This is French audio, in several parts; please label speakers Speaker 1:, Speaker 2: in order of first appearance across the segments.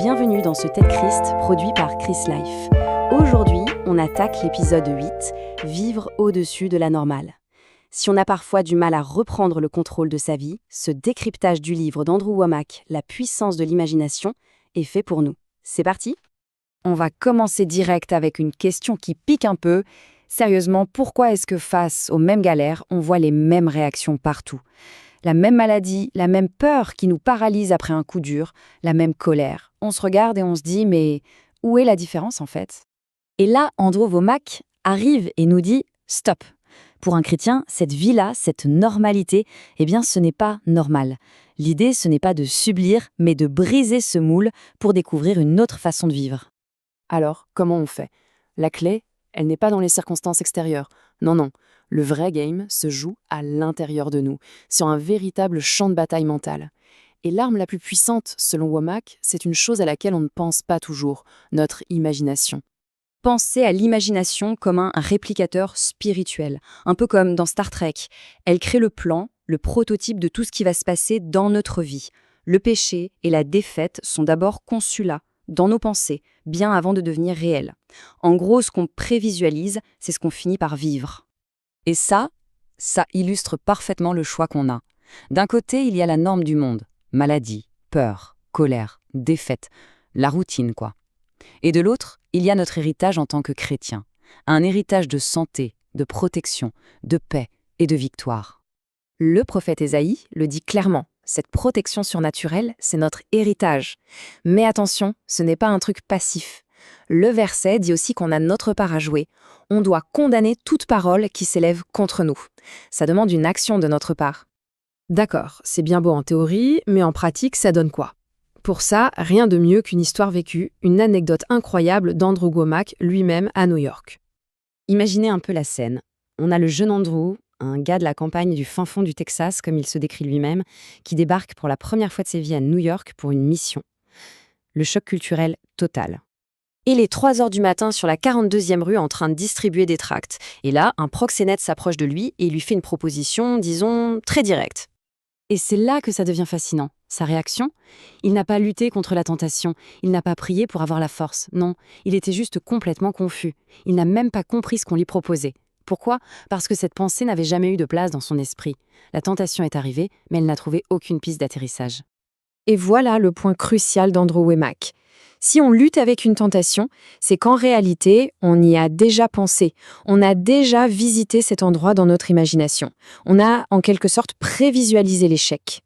Speaker 1: Bienvenue dans ce TED Christ produit par Chris Life. Aujourd'hui, on attaque l'épisode 8, Vivre au-dessus de la normale. Si on a parfois du mal à reprendre le contrôle de sa vie, ce décryptage du livre d'Andrew Wommack, La puissance de l'imagination, est fait pour nous. C'est parti ?
Speaker 2: On va commencer direct avec une question qui pique un peu. Sérieusement, pourquoi est-ce que face aux mêmes galères, on voit les mêmes réactions partout ? La même maladie, la même peur qui nous paralyse après un coup dur, la même colère. On se regarde et on se dit, mais où est la différence en fait ? Et là, Andrew Wommack arrive et nous dit « Stop !» Pour un chrétien, cette vie-là, cette normalité, eh bien ce n'est pas normal. L'idée, ce n'est pas de subir, mais de briser ce moule pour découvrir une autre façon de vivre.
Speaker 3: Alors, comment on fait ? La clé, elle n'est pas dans les circonstances extérieures. Non. Le vrai game se joue à l'intérieur de nous, sur un véritable champ de bataille mental. Et l'arme la plus puissante, selon Wommack, c'est une chose à laquelle on ne pense pas toujours, notre imagination.
Speaker 2: Pensez à l'imagination comme un réplicateur spirituel, un peu comme dans Star Trek. Elle crée le plan, le prototype de tout ce qui va se passer dans notre vie. Le péché et la défaite sont d'abord conçus là, dans nos pensées, bien avant de devenir réels. En gros, ce qu'on prévisualise, c'est ce qu'on finit par vivre. Et ça illustre parfaitement le choix qu'on a. D'un côté, il y a la norme du monde, maladie, peur, colère, défaite, la routine quoi. Et de l'autre, il y a notre héritage en tant que chrétien, un héritage de santé, de protection, de paix et de victoire.
Speaker 4: Le prophète Ésaïe le dit clairement, cette protection surnaturelle, c'est notre héritage. Mais attention, ce n'est pas un truc passif. Le verset dit aussi qu'on a notre part à jouer. On doit condamner toute parole qui s'élève contre nous. Ça demande une action de notre part.
Speaker 5: D'accord, c'est bien beau en théorie, mais en pratique, ça donne quoi ? Pour ça, rien de mieux qu'une histoire vécue, une anecdote incroyable d'Andrew Wommack lui-même à New York.
Speaker 1: Imaginez un peu la scène. On a le jeune Andrew, un gars de la campagne du fin fond du Texas, comme il se décrit lui-même, qui débarque pour la première fois de sa vie à New York pour une mission. Le choc culturel total. Il est 3h du matin sur la 42e rue en train de distribuer des tracts. Et là, un proxénète s'approche de lui et lui fait une proposition, disons, très directe. Et c'est là que ça devient fascinant. Sa réaction ? Il n'a pas lutté contre la tentation, il n'a pas prié pour avoir la force. Non, il était juste complètement confus. Il n'a même pas compris ce qu'on lui proposait. Pourquoi ? Parce que cette pensée n'avait jamais eu de place dans son esprit. La tentation est arrivée, mais elle n'a trouvé aucune piste d'atterrissage.
Speaker 5: Et voilà le point crucial d'Andrew Wommack. Si on lutte avec une tentation, c'est qu'en réalité, on y a déjà pensé. On a déjà visité cet endroit dans notre imagination. On a, en quelque sorte, prévisualisé l'échec.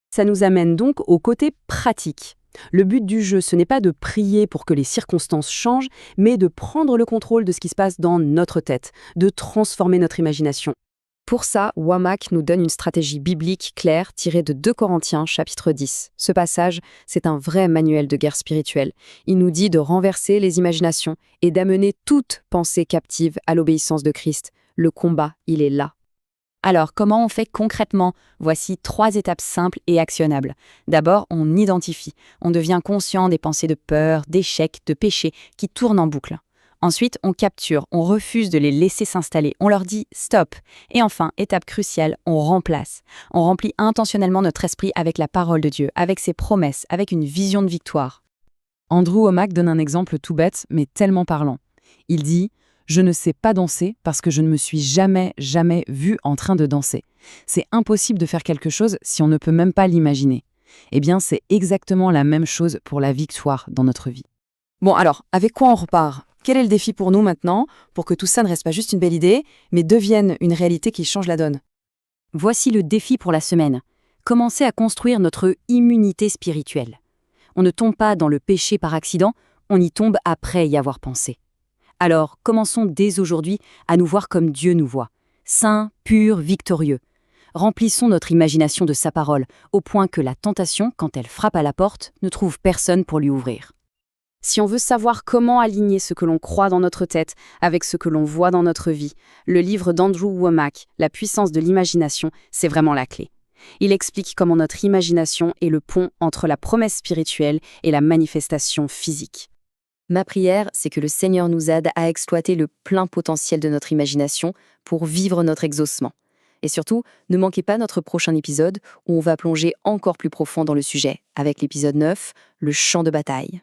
Speaker 1: Ça nous amène donc au côté pratique. Le but du jeu, ce n'est pas de prier pour que les circonstances changent, mais de prendre le contrôle de ce qui se passe dans notre tête, de transformer notre imagination. Pour ça, Wommack nous donne une stratégie biblique claire tirée de 2 Corinthiens, chapitre 10. Ce passage, c'est un vrai manuel de guerre spirituelle. Il nous dit de renverser les imaginations et d'amener toute pensée captive à l'obéissance de Christ. Le combat, il est là.
Speaker 2: Alors, comment on fait concrètement ? Voici 3 étapes simples et actionnables. D'abord, on identifie. On devient conscient des pensées de peur, d'échec, de péché qui tournent en boucle. Ensuite, on capture, on refuse de les laisser s'installer, on leur dit « stop ». Et enfin, étape cruciale, on remplace. On remplit intentionnellement notre esprit avec la parole de Dieu, avec ses promesses, avec une vision de victoire.
Speaker 3: Andrew Wommack donne un exemple tout bête, mais tellement parlant. Il dit « Je ne sais pas danser parce que je ne me suis jamais vu en train de danser. C'est impossible de faire quelque chose si on ne peut même pas l'imaginer. » Eh bien, c'est exactement la même chose pour la victoire dans notre vie.
Speaker 1: Bon alors, avec quoi on repart ? Quel est le défi pour nous maintenant, pour que tout ça ne reste pas juste une belle idée, mais devienne une réalité qui change la donne ? Voici le défi pour la semaine. Commencer à construire notre immunité spirituelle. On ne tombe pas dans le péché par accident, on y tombe après y avoir pensé. Alors, commençons dès aujourd'hui à nous voir comme Dieu nous voit, saints, purs, victorieux. Remplissons notre imagination de sa parole, au point que la tentation, quand elle frappe à la porte, ne trouve personne pour lui ouvrir. Si on veut savoir comment aligner ce que l'on croit dans notre tête avec ce que l'on voit dans notre vie, le livre d'Andrew Wommack, La puissance de l'imagination, c'est vraiment la clé. Il explique comment notre imagination est le pont entre la promesse spirituelle et la manifestation physique. Ma prière, c'est que le Seigneur nous aide à exploiter le plein potentiel de notre imagination pour vivre notre exaucement.
Speaker 2: Et surtout, ne manquez pas notre prochain épisode où on va plonger encore plus profond dans le sujet, avec l'épisode 9, le champ de bataille.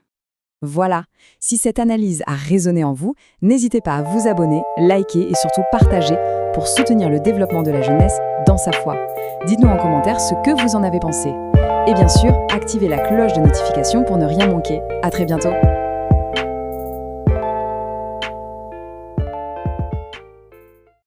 Speaker 1: Voilà, si cette analyse a résonné en vous, n'hésitez pas à vous abonner, liker et surtout partager pour soutenir le développement de la jeunesse dans sa foi. Dites-nous en commentaire ce que vous en avez pensé. Et bien sûr, activez la cloche de notification pour ne rien manquer. À très bientôt.